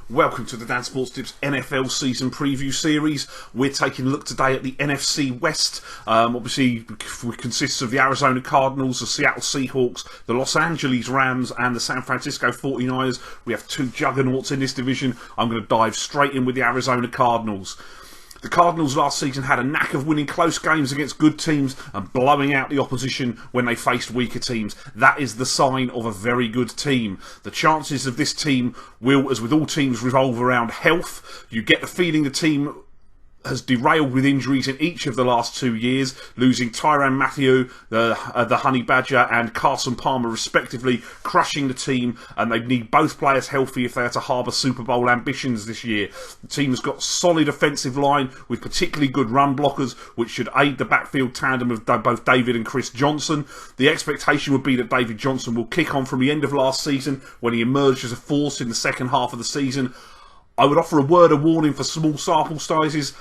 Welcome to the Dansports.tips NFL season preview series. We're taking a look today at the NFC West. Obviously, it consists of the Arizona Cardinals, the Seattle Seahawks, the Los Angeles Rams, and the San Francisco 49ers. We have two juggernauts in this division. I'm going to dive straight in with the Arizona Cardinals. The Cardinals last season had a knack of winning close games against good teams and blowing out the opposition when they faced weaker teams. That is the sign of a very good team. The chances of this team will, as with all teams, revolve around health. You get the feeling the team has derailed with injuries in each of the last 2 years, losing Tyrann Mathieu, the Honey Badger, and Carson Palmer respectively, crushing the team, and they need both players healthy if they are to harbour Super Bowl ambitions this year. The team has got solid offensive line with particularly good run blockers, which should aid the backfield tandem of both David and Chris Johnson. The expectation would be that David Johnson will kick on from the end of last season when he emerged as a force in the second half of the season. I would offer a word of warning for small sample sizes.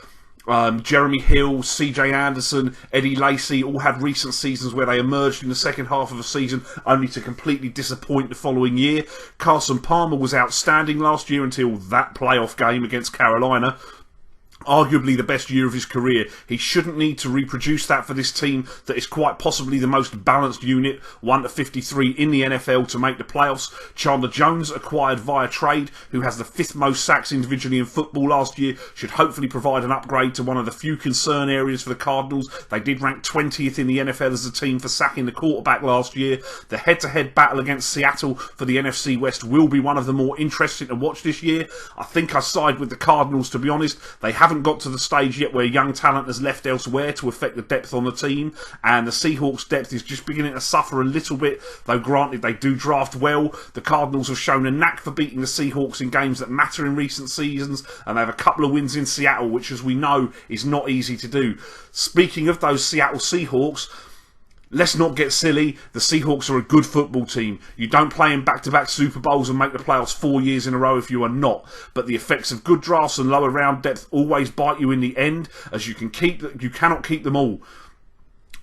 Jeremy Hill, CJ Anderson, Eddie Lacy all had recent seasons where they emerged in the second half of the season only to completely disappoint the following year. Carson Palmer was outstanding last year until that playoff game against Carolina. Arguably the best year of his career. He shouldn't need to reproduce that for this team that is quite possibly the most balanced unit, 1 to 53 in the NFL to make the playoffs. Chandler Jones, acquired via trade, who has the 5th most sacks individually in football last year, should hopefully provide an upgrade to one of the few concern areas for the Cardinals. They did rank 20th in the NFL as a team for sacking the quarterback last year. The head-to-head battle against Seattle for the NFC West will be one of the more interesting to watch this year. I think I side with the Cardinals, to be honest. They haven't got to the stage yet where young talent has left elsewhere to affect the depth on the team, and the Seahawks' depth is just beginning to suffer a little bit, though granted they do draft well. The Cardinals have shown a knack for beating the Seahawks in games that matter in recent seasons, and they have a couple of wins in Seattle, which, as we know, is not easy to do. Speaking of those Seattle Seahawks, let's not get silly. The Seahawks are a good football team. You don't play in back-to-back Super Bowls and make the playoffs 4 years in a row if you are not. But the effects of good drafts and lower round depth always bite you in the end, as you cannot keep them all.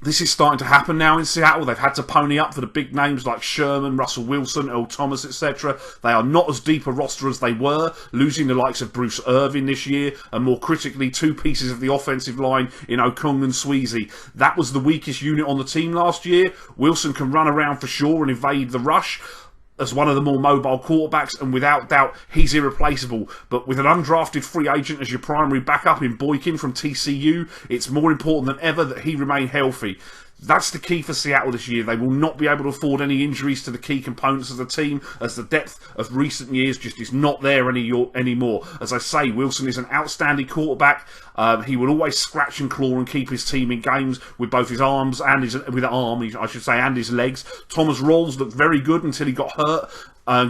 This is starting to happen now in Seattle. They've had to pony up for the big names like Sherman, Russell Wilson, Earl Thomas, etc. They are not as deep a roster as they were, losing the likes of Bruce Irvin this year, and more critically, 2 pieces of the offensive line in Okung and Sweezy. That was the weakest unit on the team last year. Wilson can run around for sure and evade the rush as one of the more mobile quarterbacks, and without doubt he's irreplaceable. But with an undrafted free agent as your primary backup in Boykin from TCU, it's more important than ever that he remain healthy. That's the key for Seattle this year. They will not be able to afford any injuries to the key components of the team, as the depth of recent years just is not there anymore. As I say, Wilson is an outstanding quarterback. He will always scratch and claw and keep his team in games with both his arms and his legs. Thomas Rawls looked very good until he got hurt.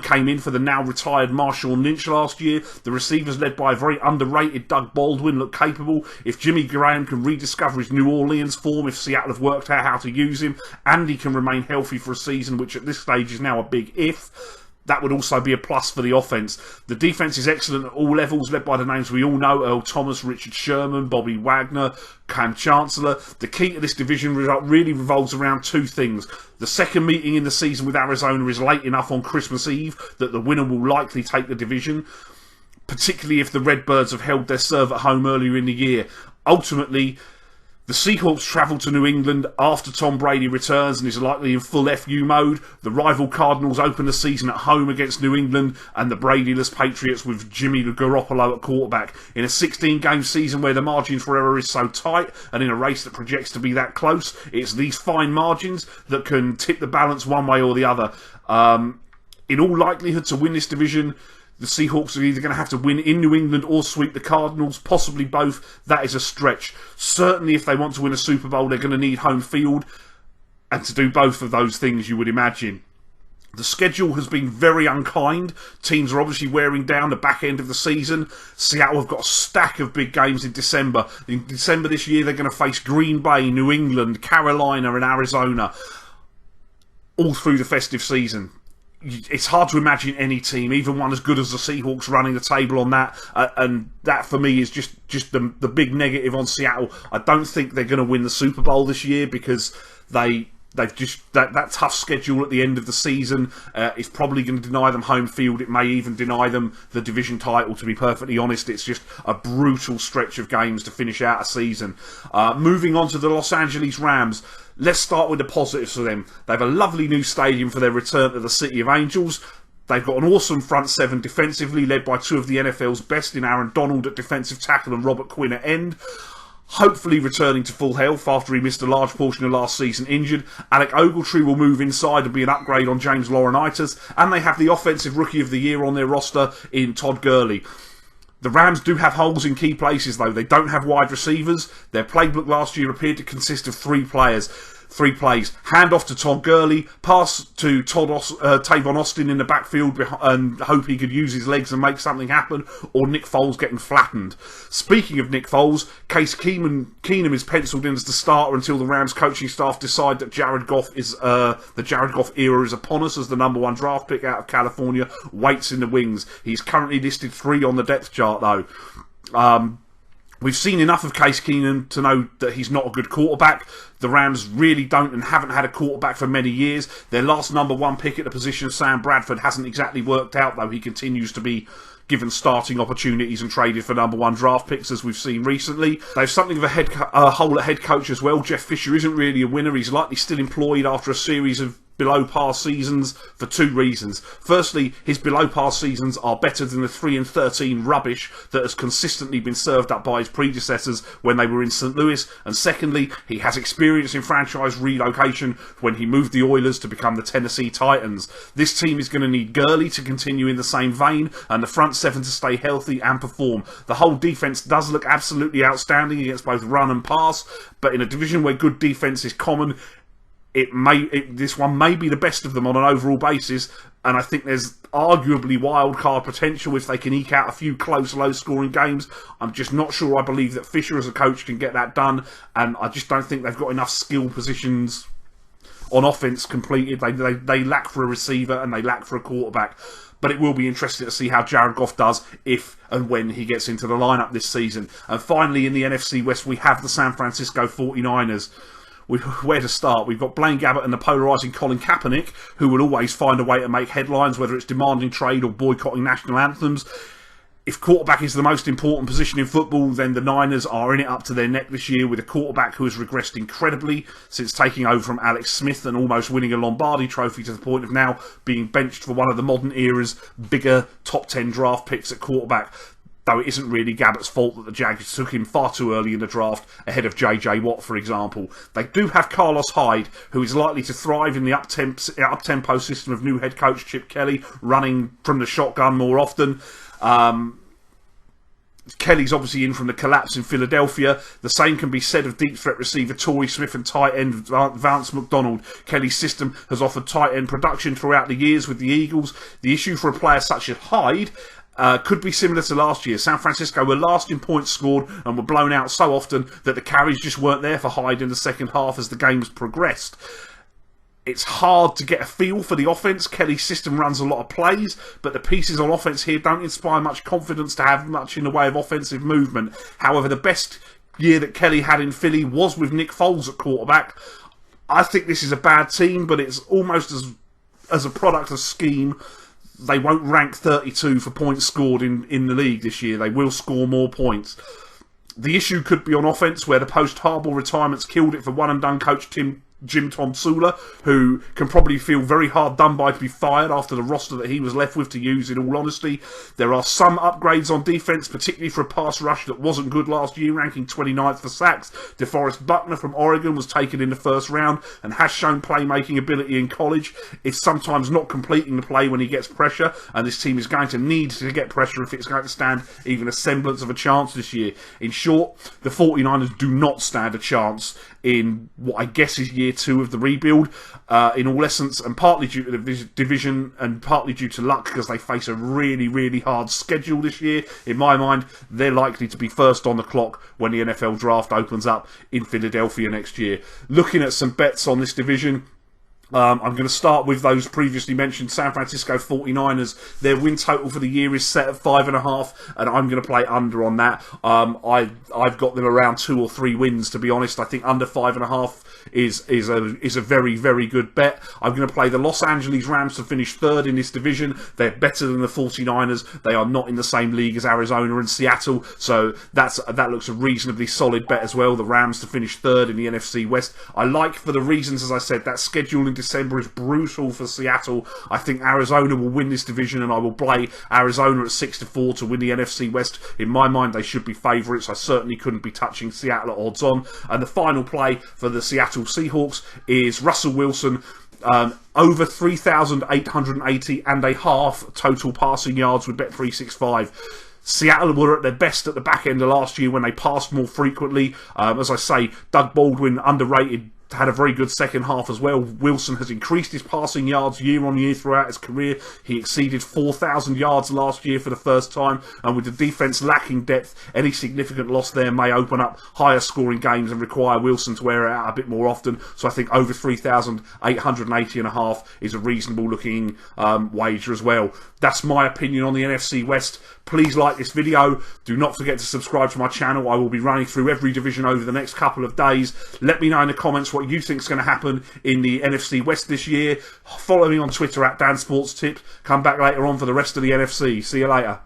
Came in for the now retired Marshawn Lynch last year. The receivers, led by a very underrated Doug Baldwin, look capable. If Jimmy Graham can rediscover his New Orleans form, if Seattle have worked out how to use him, and he can remain healthy for a season, which at this stage is now a big if, that would also be a plus for the offense. The defense is excellent at all levels, led by the names we all know: Earl Thomas, Richard Sherman, Bobby Wagner, Cam Chancellor. The key to this division really revolves around 2 things. The second meeting in the season with Arizona is late enough on Christmas Eve that the winner will likely take the division, particularly if the Redbirds have held their serve at home earlier in the year. Ultimately, the Seahawks travel to New England after Tom Brady returns and is likely in full FU mode. The rival Cardinals open the season at home against New England, and the Brady-less Patriots with Jimmy Garoppolo at quarterback. In a 16-game season where the margin for error is so tight, and in a race that projects to be that close, it's these fine margins that can tip the balance one way or the other. In all likelihood, to win this division, the Seahawks are either going to have to win in New England or sweep the Cardinals, possibly both. That is a stretch. Certainly, if they want to win a Super Bowl, they're going to need home field, and to do both of those things, you would imagine. The schedule has been very unkind. Teams are obviously wearing down the back end of the season. Seattle have got a stack of big games in December. In December this year, they're going to face Green Bay, New England, Carolina, and Arizona, all through the festive season. It's hard to imagine any team, even one as good as the Seahawks, running the table on that. And that, for me, is just the big negative on Seattle. I don't think they're going to win the Super Bowl this year because they They've just that tough schedule at the end of the season is probably going to deny them home field. It may even deny them the division title, to be perfectly honest. It's just a brutal stretch of games to finish out a season. Moving on to the Los Angeles Rams. Let's start with the positives for them. They have a lovely new stadium for their return to the City of Angels. They've got an awesome front seven defensively, led by two of the NFL's best in Aaron Donald at defensive tackle and Robert Quinn at end. Hopefully returning to full health after he missed a large portion of last season injured. Alec Ogletree will move inside and be an upgrade on James Laurinaitis. And they have the Offensive Rookie of the Year on their roster in Todd Gurley. The Rams do have holes in key places, though. They don't have wide receivers. Their playbook last year appeared to consist of three plays. Hand off to Todd Gurley, pass to Tavon Austin in the backfield and hope he could use his legs and make something happen, or Nick Foles getting flattened. Speaking of Nick Foles, Case Keenum is penciled in as the starter until the Rams coaching staff decide that the Jared Goff era is upon us, as the number one draft pick out of California waits in the wings. He's currently listed 3 on the depth chart, though. We've seen enough of Case Keenum to know that he's not a good quarterback. The Rams really don't and haven't had a quarterback for many years. Their last number one pick at the position of Sam Bradford hasn't exactly worked out, though he continues to be given starting opportunities and traded for number one draft picks, as we've seen recently. They have something of a hole at head coach as well. Jeff Fisher isn't really a winner. He's likely still employed after a series of below par seasons for 2 reasons. Firstly, his below par seasons are better than the 3-13 rubbish that has consistently been served up by his predecessors when they were in St. Louis. And secondly, he has experience in franchise relocation when he moved the Oilers to become the Tennessee Titans. This team is going to need Gurley to continue in the same vein and the front seven to stay healthy and perform. The whole defense does look absolutely outstanding against both run and pass, but in a division where good defense is common, this one may be the best of them on an overall basis, and I think there's arguably wild card potential if they can eke out a few close, low-scoring games. I'm just not sure I believe that Fisher as a coach can get that done, and I just don't think they've got enough skill positions on offense completed. They lack for a receiver and they lack for a quarterback. But it will be interesting to see how Jared Goff does if and when he gets into the lineup this season. And finally, in the NFC West, we have the San Francisco 49ers. Where to start? We've got Blaine Gabbert and the polarising Colin Kaepernick, who will always find a way to make headlines, whether it's demanding trade or boycotting national anthems. If quarterback is the most important position in football, then the Niners are in it up to their neck this year with a quarterback who has regressed incredibly since taking over from Alex Smith and almost winning a Lombardi trophy, to the point of now being benched for one of the modern era's bigger top 10 draft picks at quarterback. Though it isn't really Gabbert's fault that the Jags took him far too early in the draft, ahead of J.J. Watt, for example. They do have Carlos Hyde, who is likely to thrive in the up-tempo system of new head coach Chip Kelly, running from the shotgun more often. Kelly's obviously in from the collapse in Philadelphia. The same can be said of deep threat receiver Torrey Smith and tight end Vance McDonald. Kelly's system has offered tight end production throughout the years with the Eagles. The issue for a player such as Hyde could be similar to last year. San Francisco were last in points scored and were blown out so often that the carries just weren't there for Hyde in the second half as the games progressed. It's hard to get a feel for the offense. Kelly's system runs a lot of plays, but the pieces on offense here don't inspire much confidence to have much in the way of offensive movement. However, the best year that Kelly had in Philly was with Nick Foles at quarterback. I think this is a bad team, but it's almost as a product of scheme. They won't rank 32 for points scored in the league this year. They will score more points. The issue could be on offense, where the post-Harbaugh retirements killed it for one-and-done coach Jim Tomsula, who can probably feel very hard done by to be fired after the roster that he was left with to use, in all honesty. There are some upgrades on defense, particularly for a pass rush that wasn't good last year, ranking 29th for sacks. DeForest Buckner from Oregon was taken in the first round and has shown playmaking ability in college. It's sometimes not completing the play when he gets pressure, and this team is going to need to get pressure if it's going to stand even a semblance of a chance this year. In short, the 49ers do not stand a chance in what I guess is year 2 of the rebuild, in all essence, and partly due to the division and partly due to luck, because they face a really, really hard schedule this year. In my mind, they're likely to be first on the clock when the NFL draft opens up in Philadelphia next year. Looking at some bets on this division, I'm going to start with those previously mentioned San Francisco 49ers. Their win total for the year is set at 5.5, and I'm going to play under on that. I've got them around 2 or 3 wins, to be honest. I think under 5.5 is a very, very good bet. I'm going to play the Los Angeles Rams to finish 3rd in this division. They're better than the 49ers. They are not in the same league as Arizona and Seattle, so that looks a reasonably solid bet as well. The Rams to finish 3rd in the NFC West. I like, for the reasons, as I said, that schedule in December is brutal for Seattle. I think Arizona will win this division, and I will play Arizona at 6-4 to win the NFC West. In my mind, they should be favourites. I certainly couldn't be touching Seattle at odds on. And the final play for the Seattle Seahawks is Russell Wilson. Over 3,880 and a half total passing yards with Bet365. Seattle were at their best at the back end of last year when they passed more frequently. As I say, Doug Baldwin, underrated, had a very good second half as well. Wilson has increased his passing yards year on year throughout his career. He exceeded 4,000 yards last year for the first time, and with the defence lacking depth, any significant loss there may open up higher scoring games and require Wilson to wear it out a bit more often. So I think over 3,880 and a half is a reasonable looking wager as well. That's my opinion on the NFC West. Please like this video. Do not forget to subscribe to my channel. I will be running through every division over the next couple of days. Let me know in the comments what you think is going to happen in the NFC West this year. Follow me on Twitter at Dansports.tips. Come back later on for the rest of the NFC. See you later.